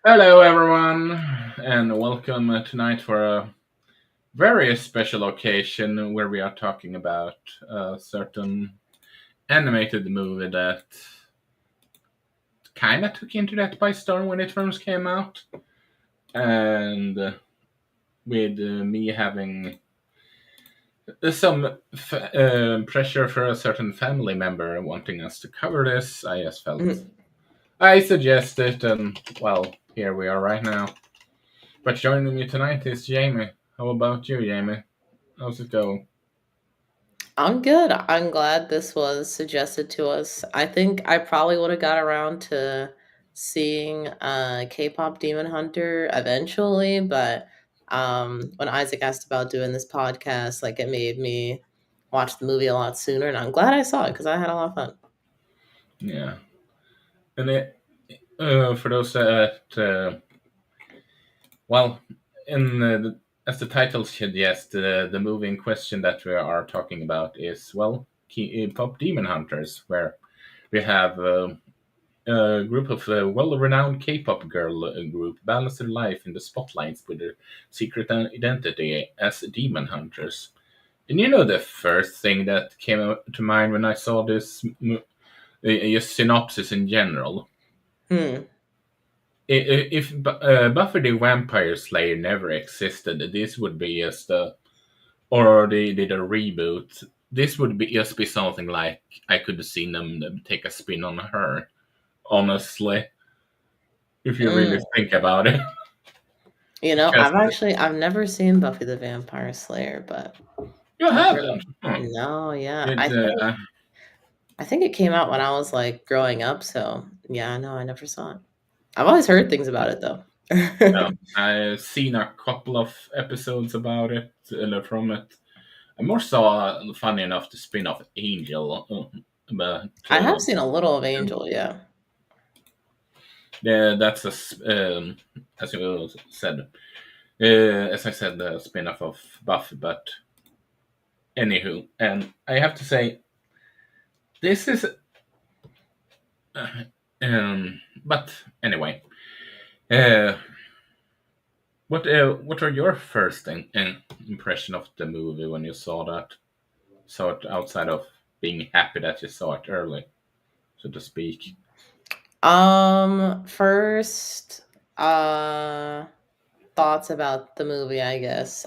Hello, everyone, and welcome tonight for a very special occasion where we are talking about a certain animated movie that kind of took internet by storm when it first came out, and with me having some pressure for a certain family member wanting us to cover this, I just felt Mhm. I suggested, and well, here we are right now. But joining me tonight is Jamie. How about you, Jamie? How's it going? I'm good. I'm glad this was suggested to us. I think I probably would have got around to seeing K-pop Demon Hunter eventually, but when Isaac asked about doing this podcast, like it made me watch the movie a lot sooner, and I'm glad I saw it because I had a lot of fun. Yeah, and for those that well, as the title suggests, the movie in question that we are talking about is Pop Demon Hunters, where we have a group of well-renowned K-pop girl group balance their life in the spotlights with their secret identity as demon hunters. And you know the first thing that came to mind when I saw this synopsis in general? Hmm. If Buffy the Vampire Slayer never existed, this would be just or they did a reboot. This would be just be something like I could have seen them take a spin on her. Honestly, if you really Mm. think about it, because I've never seen Buffy the Vampire Slayer, but you I've heard of haven't. no, yeah. It, I think it came out when I was like growing up, so yeah, no, I never saw it. I've always heard things about it though. I've seen a couple of episodes about it from it. I more saw, funny enough, the spin-off Angel, but I have seen a little of Angel, yeah. yeah, that's as you said, as I said, the spin-off of Buffy. But anywho, and I have to say, this is, uh, but anyway, uh, what are your first impression of the movie when you saw it outside of being happy that you saw it early, so to speak? First, thoughts about the movie, I guess.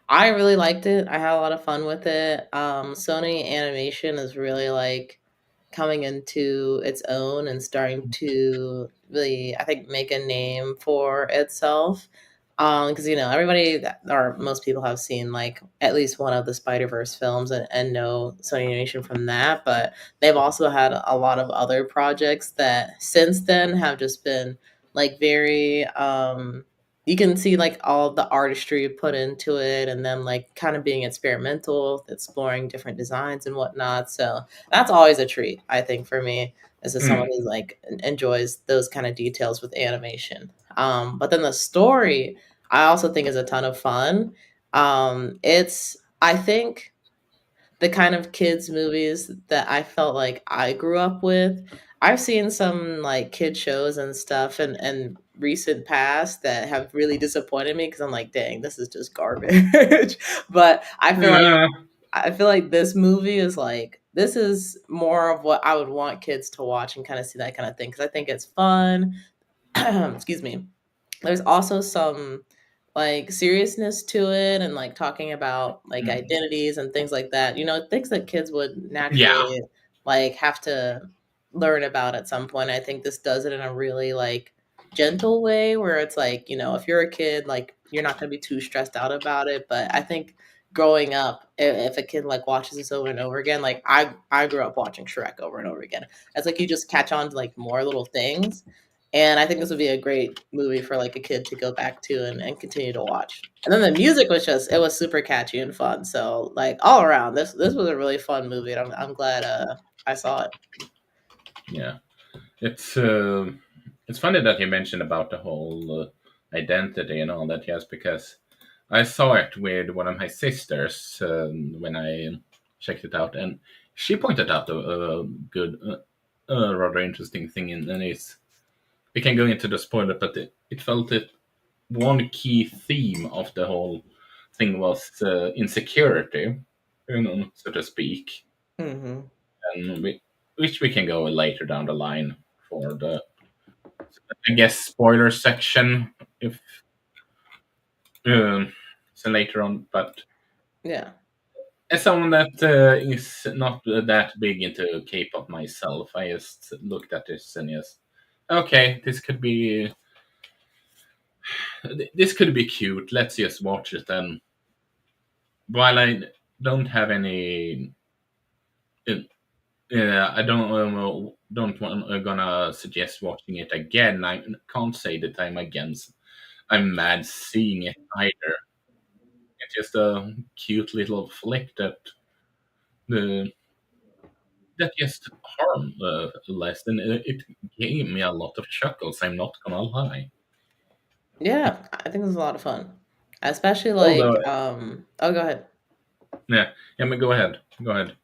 I really liked it. I had a lot of fun with it. Sony Animation is really like coming into its own and starting to really, I think, make a name for itself. Because everybody or most people have seen like at least one of the Spider Verse films and know Sony Animation from that, but they've also had a lot of other projects that since then have just been like very you can see like all the artistry put into it and them like kind of being experimental, exploring different designs and whatnot. So that's always a treat, I think, for me as a someone Hmm. who like enjoys those kind of details with animation. But then the story I also think is a ton of fun. It's I think the kind of kids movies that I felt like I grew up with. I've seen some like kid shows and stuff and recent past that have really disappointed me because I'm like, dang, this is just garbage. But Uh, I feel like this movie is like this is more of what I would want kids to watch and kind of see that kind of thing because I think it's fun. Excuse me. There's also some like seriousness to it and like talking about like identities and things like that. Things that kids would yeah. naturally like have to learn about at some point. I think this does it in a really like gentle way where it's like, if you're a kid, like you're not going to be too stressed out about it, but I think growing up if a kid like watches this over and over again, like I grew up watching Shrek over and over again. It's like you just catch on to like more little things, and I think this would be a great movie for like a kid to go back to and continue to watch. And then the music was just it was super catchy and fun. So like all around, this was a really fun movie, and I'm glad I saw it. Yeah, it's uh, it's funny that you mentioned about the whole identity and all that. Yes, because I saw it with one of my sisters when I checked it out, and she pointed out a good, rather interesting thing, and it's we can go into the spoiler, but it felt that one key theme of the whole thing was insecurity, so to speak, Hmm. and which we can go later down the line for the, I guess, spoiler section if so later on. But Yeah. as someone that is not that big into K-pop myself, I just looked at this and yes, okay, this could be cute. Let's just watch it. And while I don't have any, I don't want gonna suggest watching it again. I can't say that I'm mad seeing it either. It's just a cute little flick the that just harm less, and it gave me a lot of chuckles. I'm not gonna lie. Yeah, I think it was a lot of fun. Especially Although, like oh, go ahead. yeah, yeah, but go ahead, go ahead.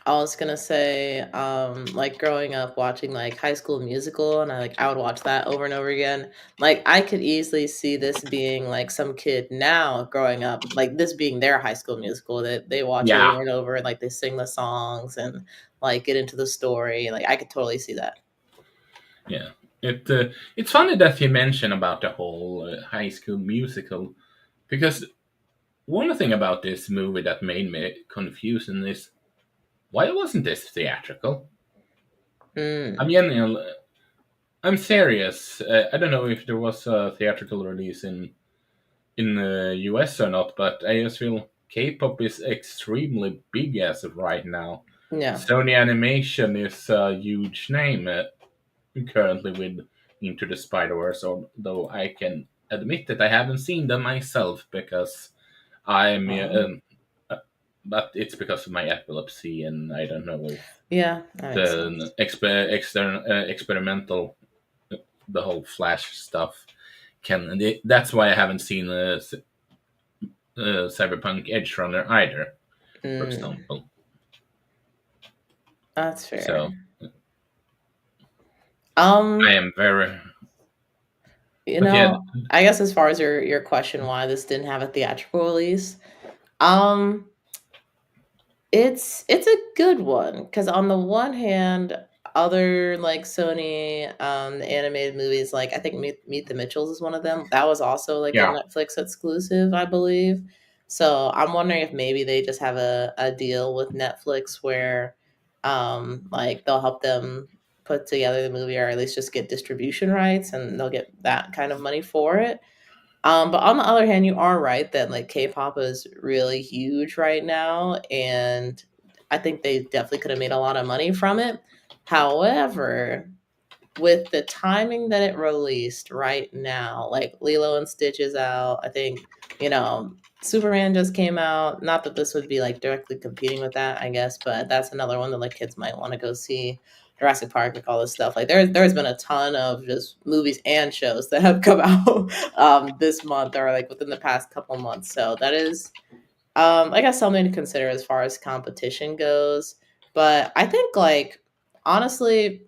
I was gonna say, like growing up watching like High School Musical, and I would watch that over and over again. Like I could easily see this being like some kid now growing up, like this being their High School Musical that they watch Yeah, over and over, and like they sing the songs and like get into the story. Like I could totally see that. yeah. It's funny that you mention about the whole High School Musical because one thing about this movie that made me confused is why wasn't this theatrical? I'm Mm, genuinely, I'm serious. I don't know if there was a theatrical release in the US or not, but I just feel K-pop is extremely big as of right now. yeah. Sony Animation is a huge name currently with Into the Spider-Verse, although I can admit that I haven't seen them myself because I'm Oh, but it's because of my epilepsy, and I don't know if yeah, that makes the sense. experimental, the whole Flash stuff can. That's why I haven't seen Cyberpunk Edge Runner either, for Mm, example. that's So fair. I Um, am very, you but yeah, know, I guess as far as your question why this didn't have a theatrical release, um, it's a good one because on the one hand, other like Sony animated movies, like I think Meet the Mitchells is one of them. That was also like a yeah, Netflix exclusive, I believe. So I'm wondering if maybe they just have a deal with Netflix where like they'll help them put together the movie or at least just get distribution rights and they'll get that kind of money for it. But on the other hand, you are right that like K-pop is really huge right now, and I think they definitely could have made a lot of money from it. However, with the timing that it released right now, like Lilo and Stitch is out, I think, Superman just came out. Not that this would be like directly competing with that, I guess, but that's another one that like kids might want to go see. Jurassic Park, like all this stuff. Like there's been a ton of just movies and shows that have come out this month or like within the past couple months. So that is I guess something to consider as far as competition goes. But I think like honestly,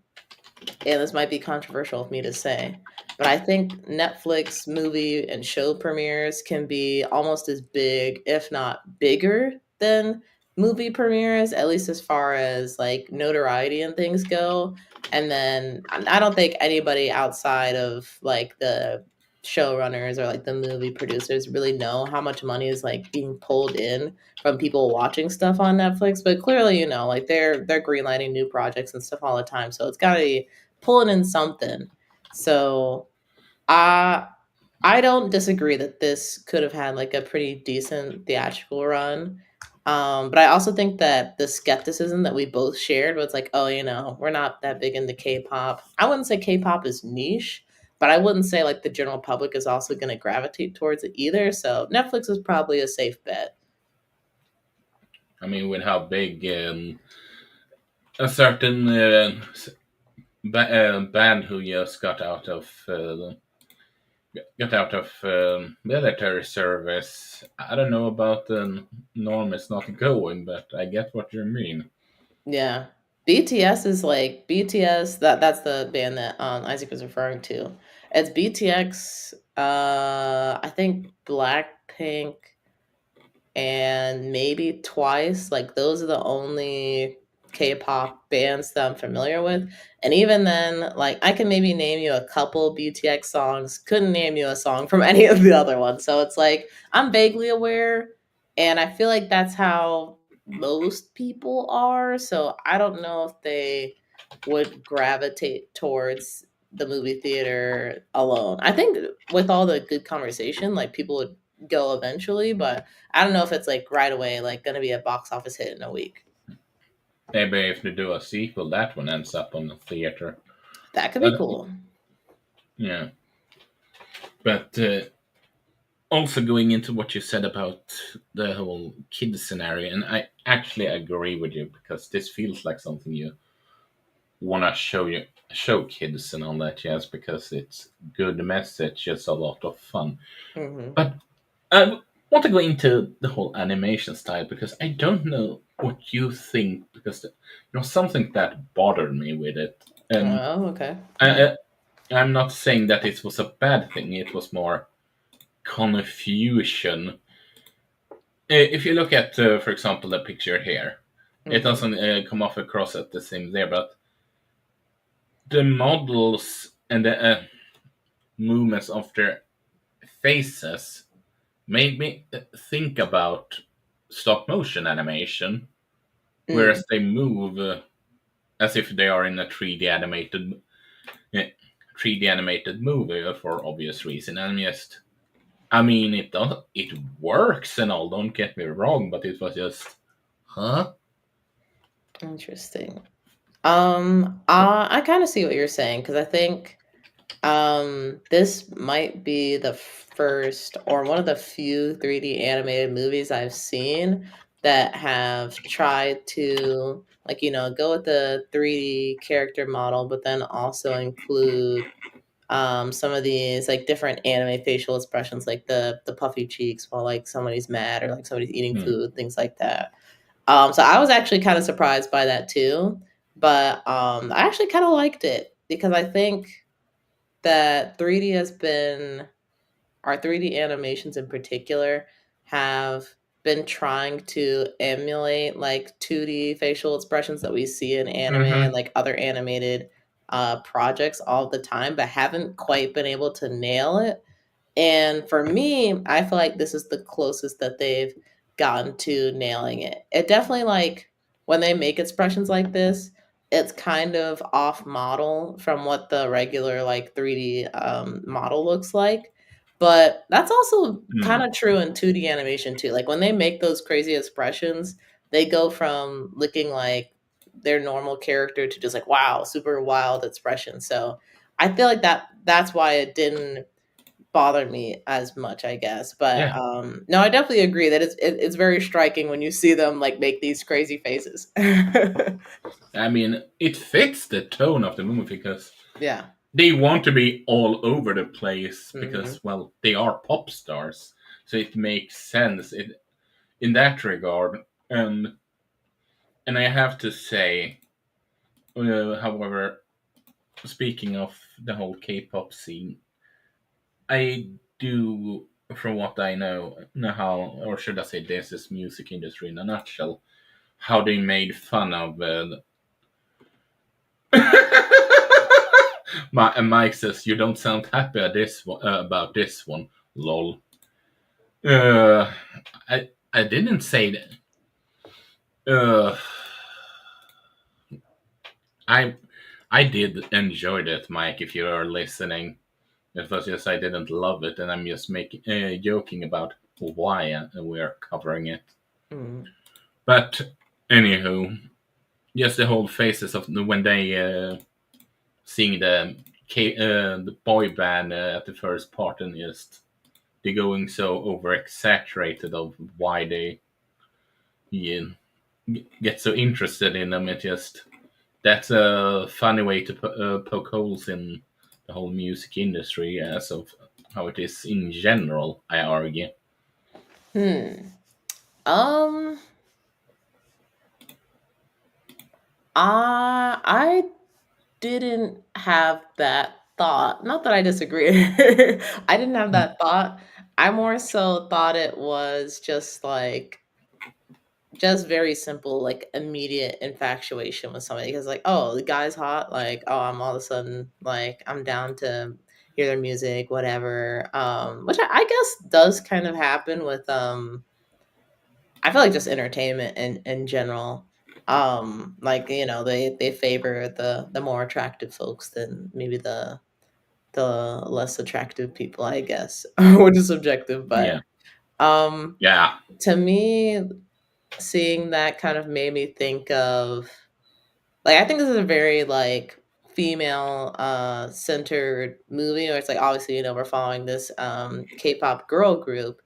and this might be controversial of me to say, but I think Netflix movie and show premieres can be almost as big, if not bigger, than movie premieres, at least as far as like notoriety and things go. And then I don't think anybody outside of like the showrunners or like the movie producers really know how much money is like being pulled in from people watching stuff on Netflix. But clearly, like they're greenlighting new projects and stuff all the time. So it's gotta be pulling in something. So I I don't disagree that this could have had like a pretty decent theatrical run. But I also think that the skepticism that we both shared was like, oh, we're not that big into K-pop. I wouldn't say K-pop is niche, but I wouldn't say like the general public is also going to gravitate towards it either. So Netflix is probably a safe bet. I mean, with how big a certain band who just got out of military service. I don't know about the norm is not going, but I get what you mean. Yeah. BTS is like BTS. That's the band that Isaac was referring to. It's BTX. I think Blackpink and maybe Twice. Like those are the only K-pop bands that I'm familiar with. And even then, like I can maybe name you a couple BTX songs. Couldn't name you a song from any of the other ones. So it's like I'm vaguely aware, and I feel like that's how most people are. So I don't know if they would gravitate towards the movie theater alone. I think with all the good conversation, like people would go eventually, but I don't know if it's like right away, like going to be a box office hit in a week. Maybe if they do a sequel, that one ends up on the theater. That could be Uh, cool. yeah, but also going into what you said about the whole kid scenario, and I actually agree with you because this feels like something you want to show kids and all that, yes, because it's good message, it's a lot of fun. Hmm. But I want to go into the whole animation style because I don't know what you think because something that bothered me with it, and Oh, okay. Yeah. I, I'm not saying that it was a bad thing. It was more confusion. If you look at, for example, the picture here, it Hmm. doesn't come off across at the same there, but the models and the movements of their faces made me think about stop motion animation, Mm. whereas they move as if they are in a 3D animated movie for obvious reason. And just, I mean, it works and all. Don't get me wrong, but it was just, huh? Interesting. I kind of see what you're saying because I think this might be the first or one of the few 3D animated movies I've seen that have tried to, like, go with the 3D character model, but then also include some of these like different anime facial expressions, like the puffy cheeks while like somebody's mad or like somebody's eating Hmm. food, things like that. So I was actually kind of surprised by that too, but I actually kind of liked it because I think that 3D has been our 3D animations in particular have been trying to emulate like 2D facial expressions that we see in anime and Mm-hmm. like other animated projects all the time, but haven't quite been able to nail it. And for me, I feel like this is the closest that they've gotten to nailing it. It definitely like when they make expressions like this, it's kind of off model from what the regular like 3D model looks like. But that's also kind Hmm. of true in 2D animation too. Like when they make those crazy expressions, they go from looking like their normal character to just like wow, super wild expression. So I feel like that's why it didn't bother me as much, I guess. But Yeah, no, I definitely agree that it's very striking when you see them like make these crazy faces. I mean, it fits the tone of the movie because Yeah. they want to be all over the place Hmm. because, well, they are pop stars, so it makes sense in that regard. And I have to say, however, speaking of the whole K-pop scene, I do, from what I know how, or should I say, this is music industry in a nutshell, how they made fun of. Mike says you don't sound happy at about this one. Lol. Uh, I didn't say that. Uh, I I did enjoy that, Mike. If you are listening, it was just I didn't love it, and I'm just making joking about why we're covering it. Hmm. But anywho, just the whole phases of when they seeing the boy band at the first part and just they going so over exaggerated of why they yeah, get so interested in them. It just that's a funny way to poke holes in the whole music industry as of how it is in general. I argue. Hmm. Um, I didn't have that thought. Not that I disagree. I didn't have Mm. that thought. I more so thought it was just like just very simple, like immediate infatuation with somebody because like, oh, the guy's hot, like, oh, I'm all of a sudden like I'm down to hear their music, whatever. Which I guess does kind of happen with I feel like just entertainment in general. Like, they favor the more attractive folks than maybe the less attractive people, I guess, which is subjective. Yeah, But um, yeah, to me, seeing that kind of made me think of like I think this is a very like female centered movie where it's like obviously we're following this K-pop girl group,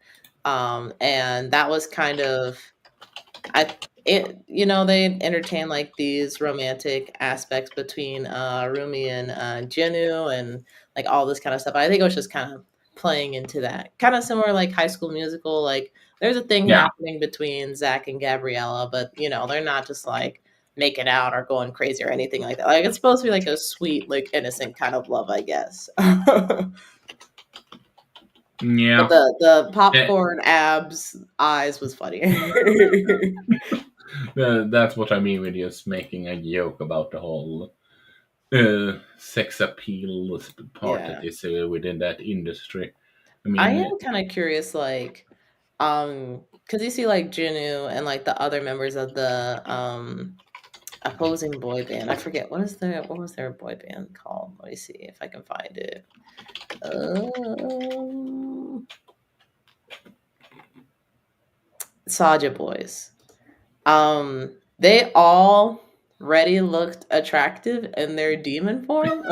and that was kind of I it they entertain like these romantic aspects between Rumi and Jinu and like all this kind of stuff. I think it was just kind of playing into that. Kind of similar like High School Musical, like there's a thing yeah, happening between Zach and Gabriella, but they're not just like making out or going crazy or anything like that. Like it's supposed to be like a sweet, like innocent kind of love, I guess. But yeah. the Eh, popcorn abs eyes was funny. that's what I mean with just making a joke about the whole sex appeal part that Yeah. is within that industry. I I mean, am kinda curious, like, because you see, like, Jinu and, like, the other members of the, opposing boy band. I forget, what was their boy band called? Let me see if I can find it. Um, Saja Boys. They already looked attractive in their demon form.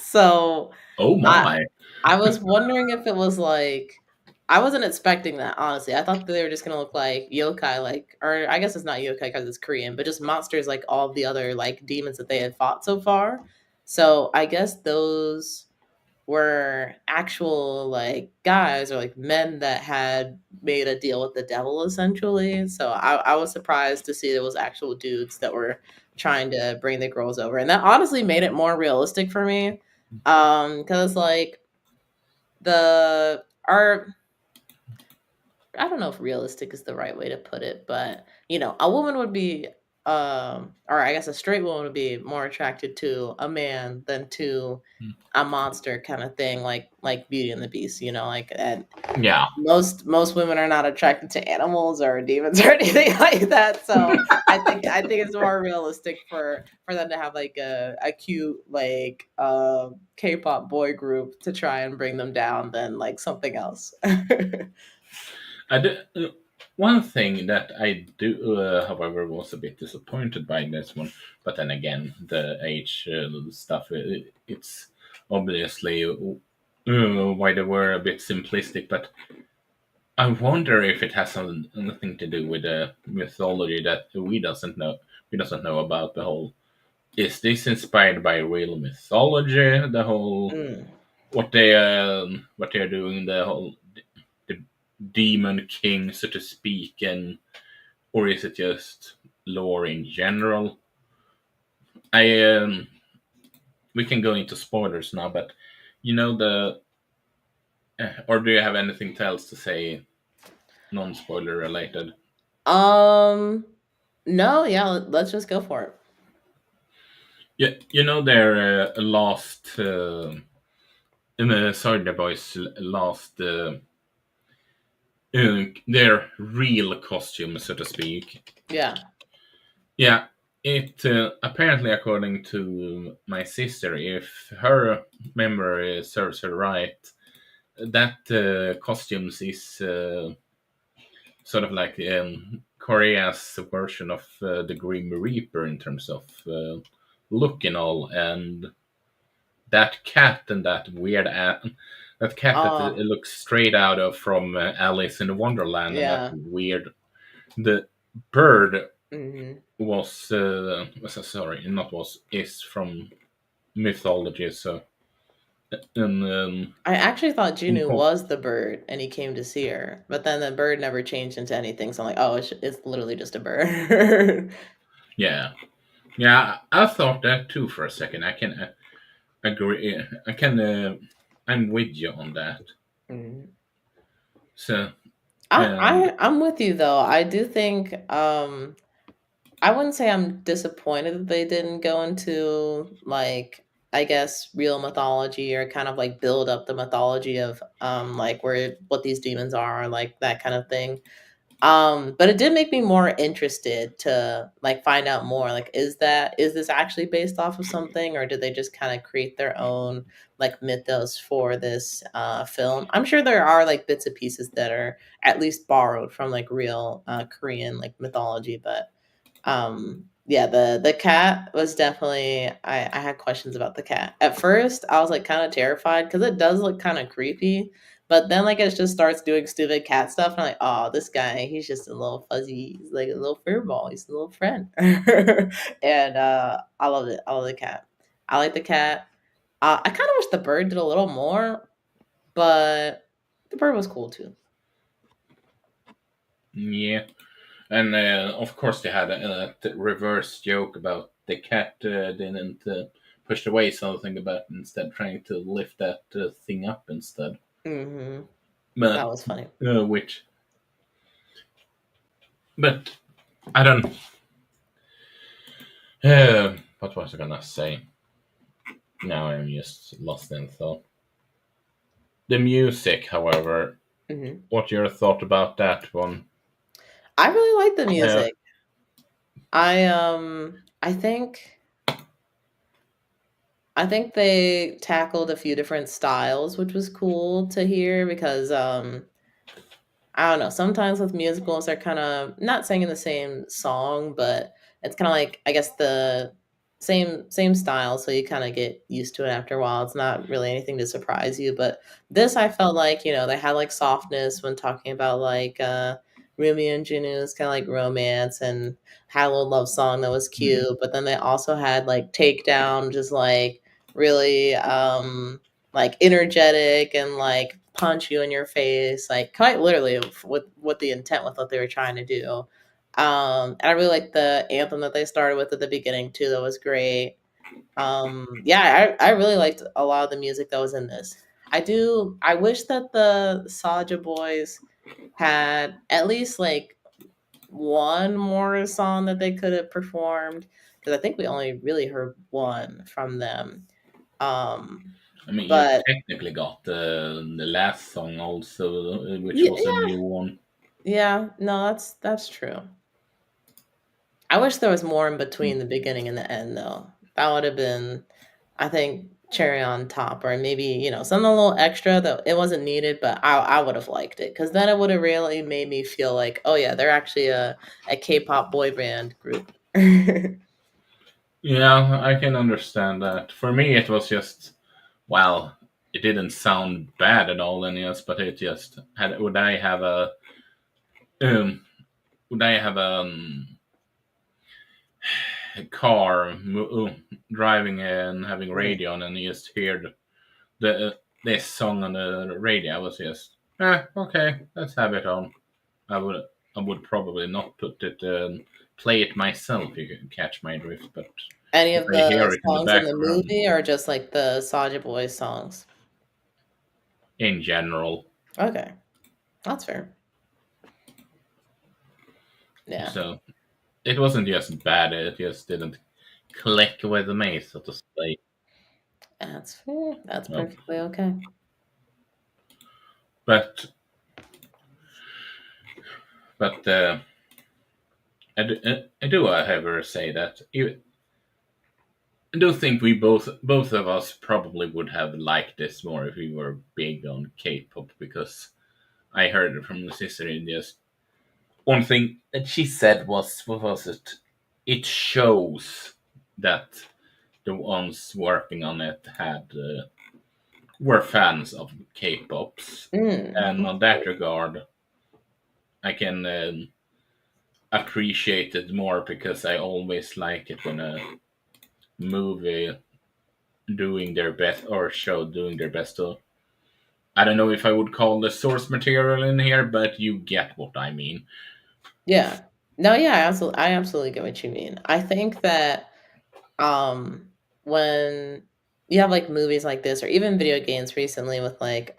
So, oh I my, I was wondering if it was like I wasn't expecting that, honestly. I thought that they were just gonna look like yokai, like or I guess it's not yokai because it's Korean, but just monsters like all of the other, like, demons that they had fought so far. So, I guess those were actual, like, guys or, like, men that had made a deal with the devil, essentially. So, I was surprised to see there was actual dudes that were trying to bring the girls over, and that honestly made it more realistic for me, because like, the our I don't know if realistic is the right way to put it, but a woman would be or I guess a straight woman would be more attracted to a man than to a monster kind of thing, like Beauty and the Beast, like and yeah. most women are not attracted to animals or demons or anything like that. So I think it's more realistic for them to have like a cute like K-pop boy group to try and bring them down than like something else. I do, one thing that I do, however, was a bit disappointed by this one, but then again, the age stuff, it's obviously why they were a bit simplistic, but I wonder if it has something to do with the mythology that we doesn't know about the whole. Is this inspired by real mythology? The whole Mm. what they're doing, the whole the demon king, so to speak, and or is it just lore in general? I We can go into spoilers now, but the or do you have anything else to say, non-spoiler related? Um, no, yeah, let's just go for it. Yeah, their last Soldier Boys last their real costume, so to speak. Yeah. Yeah, it apparently, according to my sister, if her memory serves her right, that costumes is sort of like Korea's version of the Grim Reaper in terms of look and all, and that cat and that cat that Oh, looks straight out of from Alice in Wonderland, and that yeah. weird the bird Mhm. sorry, not was is from mythology. So and I actually thought in Juno was the bird and he came to see her, but then the bird never changed into anything. So I'm like, oh, it's literally just a bird. yeah, Yeah, I thought that too for a second. I can agree. I can. I'm with you on that. Mhm. So, I, and I I'm with you though. I do think I wouldn't say I'm disappointed that they didn't go into like I guess real mythology or kind of like build up the mythology of like where what these demons are, like that kind of thing. But it did make me more interested to like find out more. Like, is this actually based off of something, or did they just kind of create their own like mythos for this film? I'm sure there are like bits and pieces that are at least borrowed from like real Korean like mythology, but yeah, the cat was definitely I had questions about the cat. At first, I was, like, kinda terrified because it does look kinda creepy, but then, like, it just starts doing stupid cat stuff, and I'm like, "Oh, this guy, he's just a little fuzzy he's like a little fur ball, he's a little friend." And, I love it, I love the cat. I like the cat. I kinda wish the bird did a little more, but the bird was cool too. yeah, and of course they had a reverse joke about the cat didn't push away something, but instead trying to lift that thing up instead. Mhm. That But was funny. which, but I don't. What was I gonna say? Now I'm just lost in thought. The music, however, Mhm. what your thought about that one? I really like the Uh, music. I think they tackled a few different styles, which was cool to hear because I don't know, sometimes with musicals they're kind of not singing the same song, but it's kind of like I guess the same style, so you kind of get used to it after a while. It's not really anything to surprise you, but this I felt like, they had like softness when talking about like Rumi and Junu's kind of like romance and had a little love song that was mm, cute, but then they also had like Takedown just like really like energetic and like punch you in your face, like quite literally with the intent with what they were trying to do. And I really like the anthem that they started with at the beginning too. That was great. Yeah, I really liked a lot of the music that was in this. I wish that the Saja Boys had at least like one more song that they could have performed because I think we only really heard one from them. Um, I mean, you but technically got the last song also, which yeah, was a new one. yeah, no, that's true. I wish there was more in between Mm. the beginning and the end, though. That would have been, I think, cherry on top, or maybe something a little extra that it wasn't needed, but I would have liked it because then it would have really made me feel like, oh yeah, they're actually a K-pop boy band group. Yeah, I can understand that. For me, it was just, well, it didn't sound bad at all, and yes, but it just had. Um, would I have a car driving and having Mhm. radio on and just hear the this song on the radio? I was just, okay, let's have it on. I would I would probably not put it play it myself. You can catch my drift, but Any if of I the hear it in the songs in the background, movie, or just like the Soulja Boy songs? in general, Okay, that's fair. Yeah, so it wasn't just bad. It just didn't click with me, so to say. that's fair. That's No. perfectly okay. But but I do however say that I do think we both of us probably would have liked this more if we were big on K-pop, because I heard it from the sister in just one thing that she said was, what was it? It shows that the ones working on it had were fans of K-pops, and on that regard, I can appreciate it more because I always like it when a movie doing their best or show doing their best to. I don't know if I would call the source material in here, but you get what I mean. Yeah. No, yeah, I absolutely get what you mean. I think that when you have like movies like this or even video games recently with like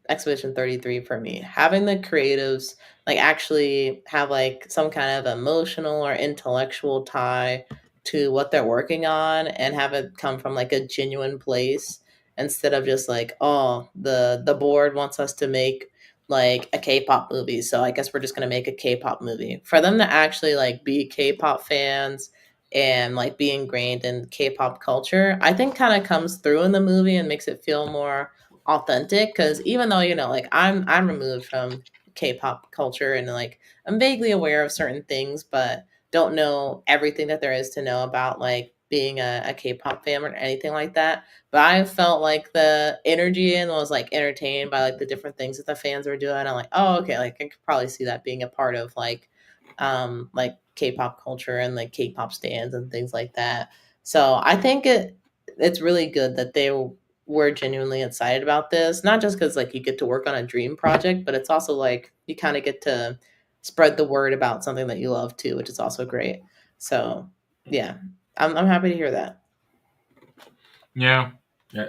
Expedition 33 for me, having the creatives like actually have like some kind of emotional or intellectual tie to what they're working on and have it come from like a genuine place instead of just like, oh, the board wants us to make like a K-pop movie, so I guess we're just going to make a K-pop movie. For them to actually like be K-pop fans and like be ingrained in K-pop culture, I think kind of comes through in the movie and makes it feel more authentic. Because even though like I'm removed from K-pop culture and like I'm vaguely aware of certain things, but don't know everything that there is to know about like being a K-pop fan or anything like that. But I felt like the energy and was like entertained by like the different things that the fans were doing. I'm like, oh, okay, like I could probably see that being a part of like K-pop culture and like K-pop stands and things like that. So I think it's really good that they were genuinely excited about this, not just because like you get to work on a dream project, but it's also like you kind of get to spread the word about something that you love too, which is also great. So yeah, I'm happy to hear that. Yeah, uh,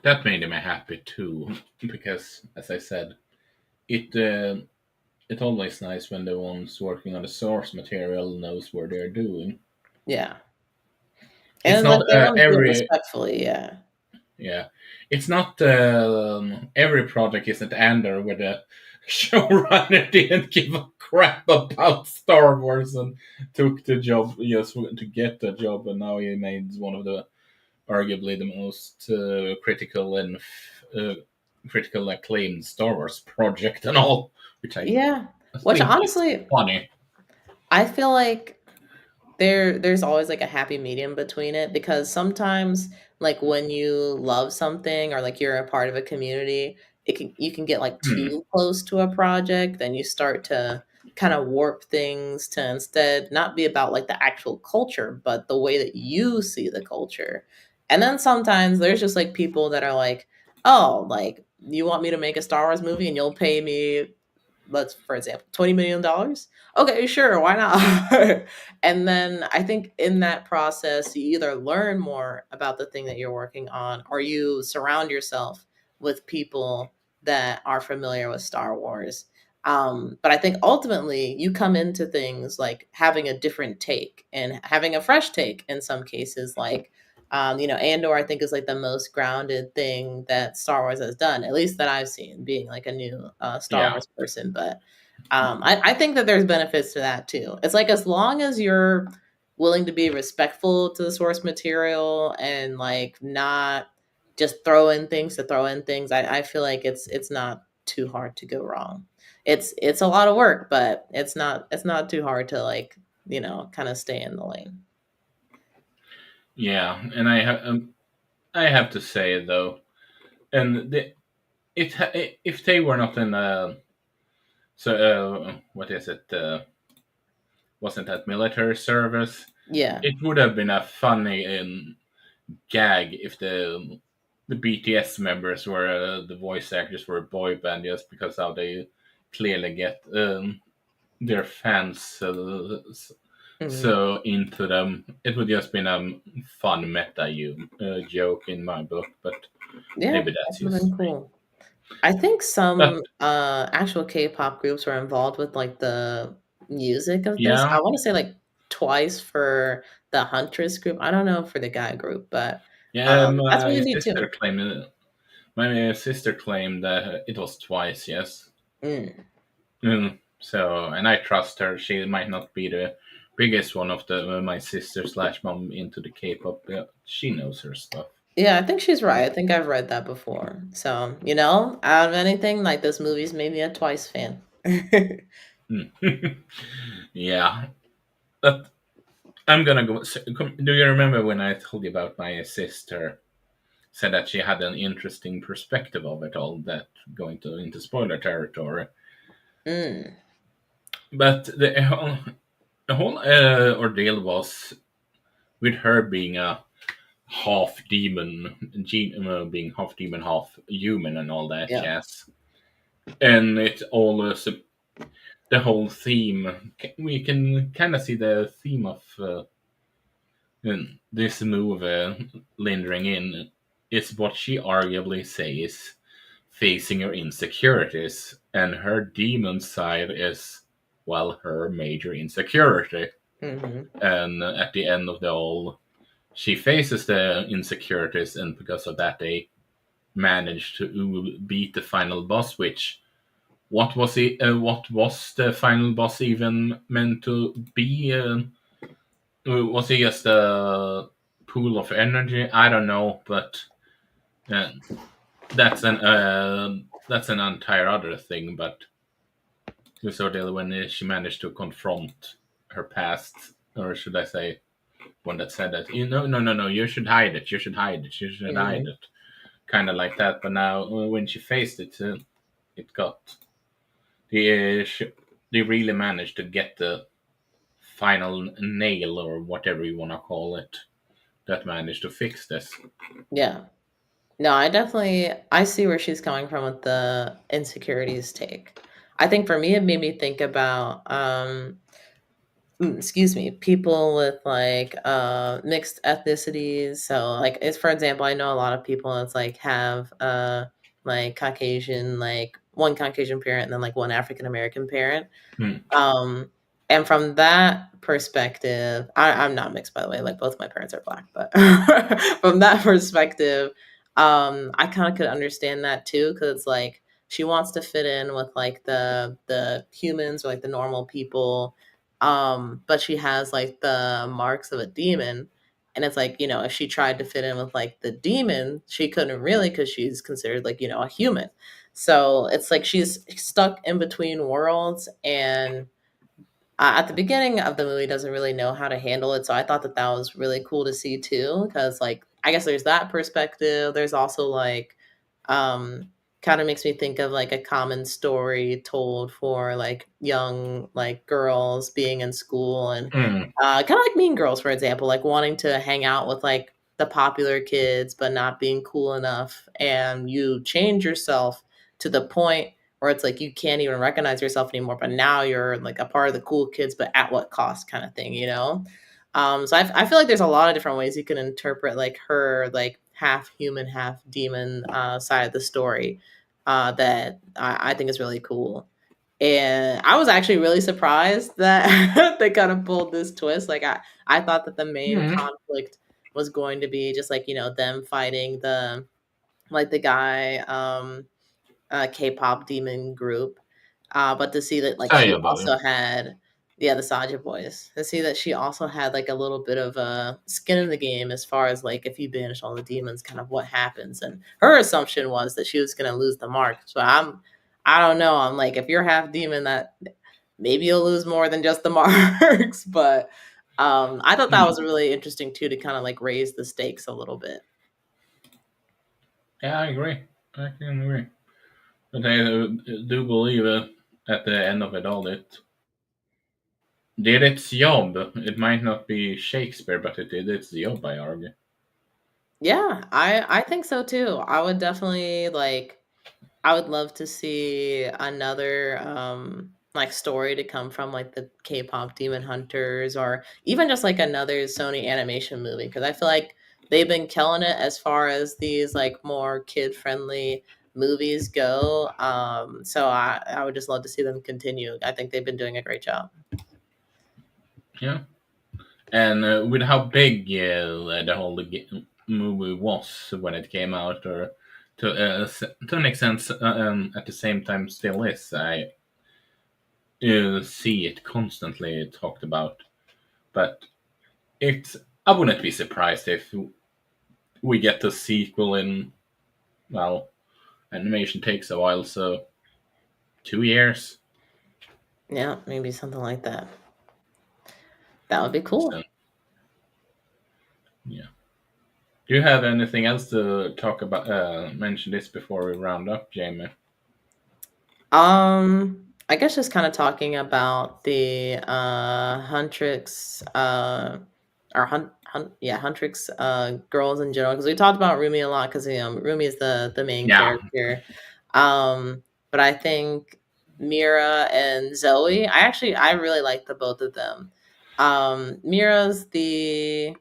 that made me happy too, because as I said, it it's always nice when the ones working on the source material knows what they're doing. Yeah, It's and not that they want to do it every respectfully. Yeah, Yeah, it's not every project isn't Andor where the showrunner didn't give a crap about Star Wars and took the job just to get the job, and now he made one of the arguably the most critical and uh, critical acclaimed Star Wars project and all, which I yeah. Which think is honestly, funny. I feel like there's always like a happy medium between it because sometimes like when you love something or like you're a part of a community, you can get like Hmm. too close to a project, then you start to kind of warp things to instead not be about like the actual culture but the way that you see the culture. And then sometimes there's just like people that are like, oh, like you want me to make a Star Wars movie and you'll pay me, let's for example, $20 million. Okay, sure, why not? And then I think in that process you either learn more about the thing that you're working on or you surround yourself with people that are familiar with Star Wars. But I think ultimately you come into things like having a different take and having a fresh take in some cases, like Andor I think is like the most grounded thing that Star Wars has done, at least that I've seen, being like a new Star Yeah, Wars person. But I think that there's benefits to that too. It's like as long as you're willing to be respectful to the source material and like not just throw in things to throw in things, I feel like it's not too hard to go wrong. It's a lot of work, but it's not too hard to like kind of stay in the lane. yeah, and I have to say though, and if they were not in what is it? Wasn't that military service? Yeah. It would have been a funny gag if the BTS members were the voice actors for a boy band, just because how they clearly get their fans Mhm. so into them. It would just been a fun joke in my book, but Yeah, maybe that that's would have just been me. cool. I think But some actual K-pop groups were involved with like the music of this. yeah, I want to say like twice for the Huntress group. I don't know for the guy group, but yeah, that's really neat too. my sister claimed that it was twice. Yes. Mm. So, and I trust her. She might not be the biggest one of the my sister slash mom into the K-pop, but she knows her stuff. Yeah, I think she's right. I think I've read that before. So, out of anything, like this movie's made me a Twice fan. Yeah, but I'm gonna go. Do you remember when I told you about my sister? Said that she had an interesting perspective of it all. That going to into spoiler territory, Mm. but the whole ordeal was with her being a half demon, being half demon, half human, and all that Yeah. jazz. And it always the whole theme. We can kind of see the theme of And this move, lingering in, is what she arguably says facing her insecurities, and her demon side is, well, her major insecurity. Hmm. And at the end of the all, she faces the insecurities, and because of that, they manage to beat the final boss. Which what was he? What was the final boss even meant to be? Was he just a pool of energy? I don't know, but uh, that's an entire other thing. But we saw that when she managed to confront her past, or should I say, one that said that no, you should hide it, you should hide it, you should hide Hmm. it, kind of like that. But now when she faced it, it got they really managed to get the final nail or whatever you want to call it that managed to fix this. Yeah. No, I see where she's coming from with the insecurities take. I think for me, it made me think about excuse me, people with like mixed ethnicities. So like it's for example, I know a lot of people that's like have like Caucasian, like one Caucasian parent and then like one African American parent. Hmm. Um, and from that perspective, I'm not mixed, by the way. Like both my parents are black, but from that perspective, I kind of could understand that too, because like she wants to fit in with like the humans or like the normal people, but she has like the marks of a demon. And it's like, if she tried to fit in with like the demon, she couldn't really because she's considered like, a human. So it's like she's stuck in between worlds, and at the beginning of the movie doesn't really know how to handle it. So I thought that that was really cool to see too, because like I guess there's that perspective. There's also like um kind of makes me think of like a common story told for like young like girls being in school, and Hmm. kind of like Mean Girls, for example, like wanting to hang out with like the popular kids but not being cool enough, and you change yourself to the point where it's like you can't even recognize yourself anymore, but now you're like a part of the cool kids, but at what cost, kind of thing, you know? So I feel like there's a lot of different ways you can interpret like her like half human, half demon side of the story that I think is really cool. And I was actually really surprised that they kind of pulled this twist. Like I thought that the main Hmm. conflict was going to be just like, them fighting the guy, K-pop demon group. But to see that like she Saya boy. also had, yeah, the Saja boys. To see that she also had like a little bit of a skin in the game as far as like if you banish all the demons, kind of what happens. And her assumption was that she was gonna lose the mark. So I don't know. I'm like, if you're half demon, that maybe you'll lose more than just the marks. But I thought that Hmm. was really interesting too, to kind of like raise the stakes a little bit. Yeah, I agree. I can agree. But I do believe at the end of it all, it did its job. It might not be Shakespeare, but it did its job, I argue. Yeah, I think so too. I would definitely like I would love to see another like story to come from like the K-pop Demon Hunters, or even just like another Sony animation movie, because I feel like they've been killing it as far as these like more kid-friendly movies go. So I would just love to see them continue. I think they've been doing a great job. Yeah. And with how big the whole movie was when it came out, or to an extent, at the same time still is, I see it constantly talked about. But it's I wouldn't be surprised if we get the sequel in, well, animation takes a while, so 2 years. Yeah, maybe something like that. That would be So cool. yeah. Do you have anything else to talk about? Mention this before we round up, Jamie. I guess just kind of talking about the Huntrix or Huntrix girls in general, because we talked about Rumi a lot, because Rumi is the main Yeah. character. But I think Mira and Zoe, I really like the both of them. Mira's the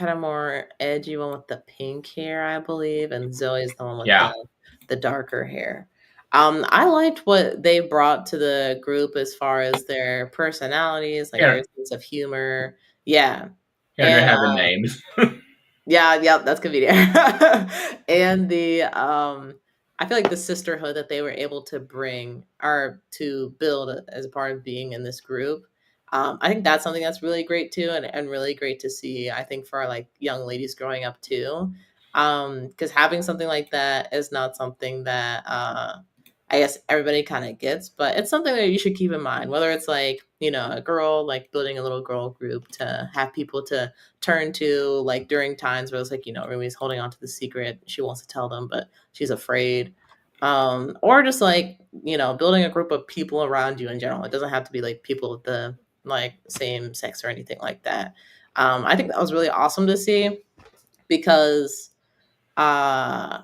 kind of more edgy one with the pink hair, I believe, and Zoe's the one with Yeah, the darker hair. I liked what they brought to the group as far as their personalities, like yeah, their sense of humor. Yeah. yeah. They And have the names. yeah, yep, that's convenient. And I feel like the sisterhood that they were able to bring or to build as a part of being in this group. I think that's something that's really great too, and really great to see. I think for like young ladies growing up too, because having something like that is not something that I guess everybody kind of gets, but it's something that you should keep in mind. Whether it's like a girl like building a little girl group to have people to turn to like during times where it's like Rumi's holding on to the secret, she wants to tell them but she's afraid, or just like building a group of people around you in general. It doesn't have to be like people with the like same sex or anything like that. I think that was really awesome to see because uh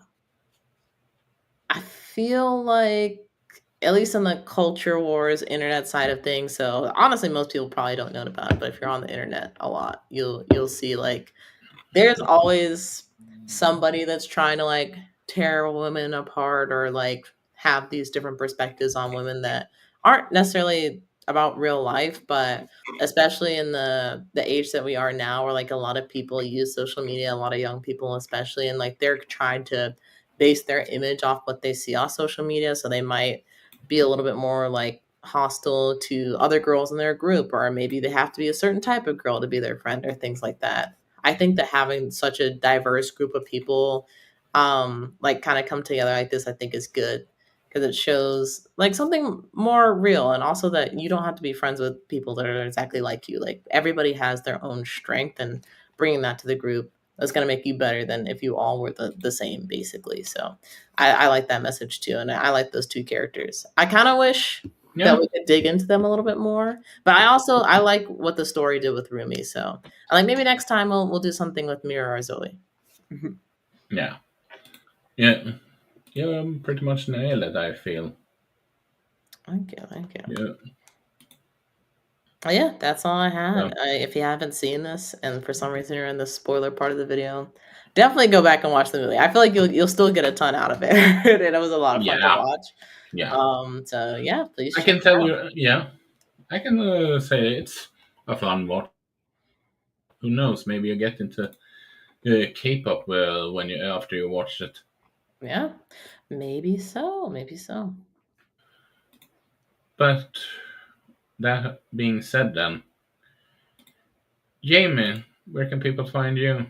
I feel like at least in the culture wars internet side of things, so honestly most people probably don't know about it, but if you're on the internet a lot you'll see like there's always somebody that's trying to like tear women apart or like have these different perspectives on women that aren't necessarily about real life, but especially in the age that we are now where like a lot of people use social media, a lot of young people especially, and like they're trying to base their image off what they see on social media, so they might be a little bit more like hostile to other girls in their group, or maybe they have to be a certain type of girl to be their friend or things like that. I think that having such a diverse group of people, like kind of come together like this, I think is good because it shows like something more real, and also that you don't have to be friends with people that are exactly like you. Like everybody has their own strength, and bringing that to the group is going to make you better than if you all were the same, basically. So I like that message too, and I like those two characters. I kind of wish that Yeah, we could dig into them a little bit more, but I like what the story did with Rumi. So I like maybe next time we'll do something with Mira or Zoe. yeah, yeah. Yeah, pretty much nailed it. I feel. Thank you, thank you. Yeah, Oh, yeah, that's all I yeah, had. If you haven't seen this, and for some reason you're in the spoiler part of the video, definitely go back and watch the movie. I feel like you'll still get a ton out of it, and it was a lot of fun to yeah, watch. yeah. So yeah, please I check can it tell out. you. Yeah, I can say it's a fun watch. Who knows? Maybe you get into K-pop when you after you watch it. Yeah, maybe so, maybe so. But that being said, then Jamie, where can people find you?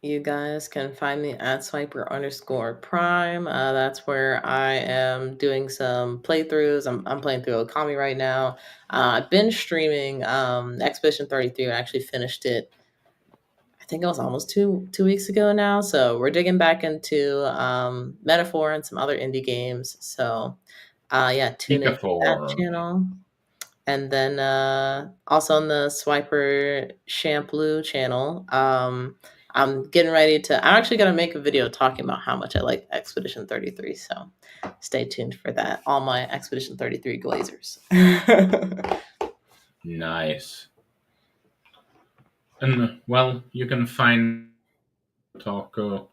You guys can find me at swiper_prime. That's where I am doing some playthroughs. I'm playing through Okami right now. I've been streaming Expedition 33. I actually finished it. I think it was almost two weeks ago now. So we're digging back into Metaphor and some other indie games. So yeah, tune into that Ikafor. channel. And then also on the Swiper Shampoo channel, I'm getting ready to. I'm actually going to make a video talking about how much I like Expedition 33. So stay tuned for that. All my Expedition 33 glazers. Nice. And well, you can find Taco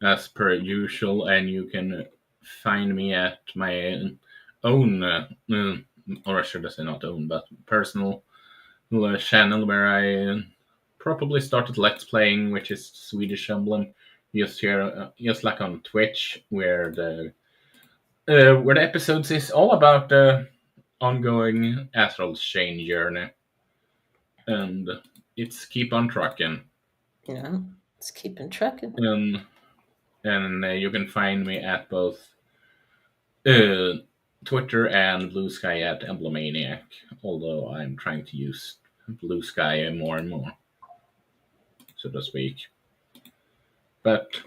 as per usual, and you can find me at my own, or should I say not own, but personal channel where I probably started Let's Playing, which is Swedish Emblem. Just here, just like on Twitch, where the episodes is all about the ongoing astral chain journey, and it's keep on trucking. It's keeping trucking. And you can find me at both uh, Twitter and Blue Sky at Emblemaniac. Although I'm trying to use Blue Sky more and more, so to speak. But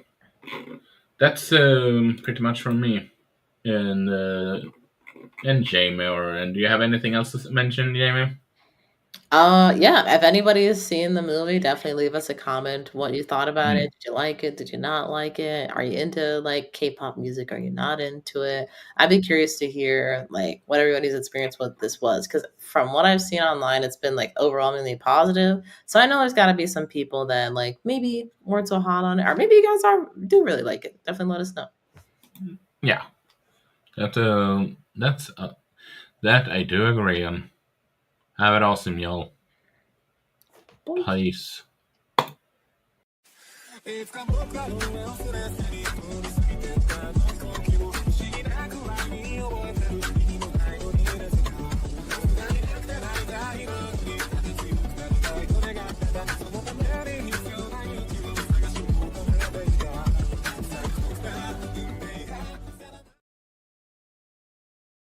that's pretty much from me. And Jamie, and do you have anything else to mention, Jamie? Yeah, if anybody has seen the movie, definitely leave us a comment what you thought about Mm, it. Did you like it? Did you not like it? Are you into, like, K-pop music? Are you not into it? I'd be curious to hear, like, what everybody's experience with this was, because from what I've seen online, it's been, like, overwhelmingly positive. So I know there's gotta be some people that, like, maybe weren't so hot on it, or maybe you guys do really like it. Definitely let us know. yeah, that's that I do agree on. Have it awesome, y'all. Boy. Peace.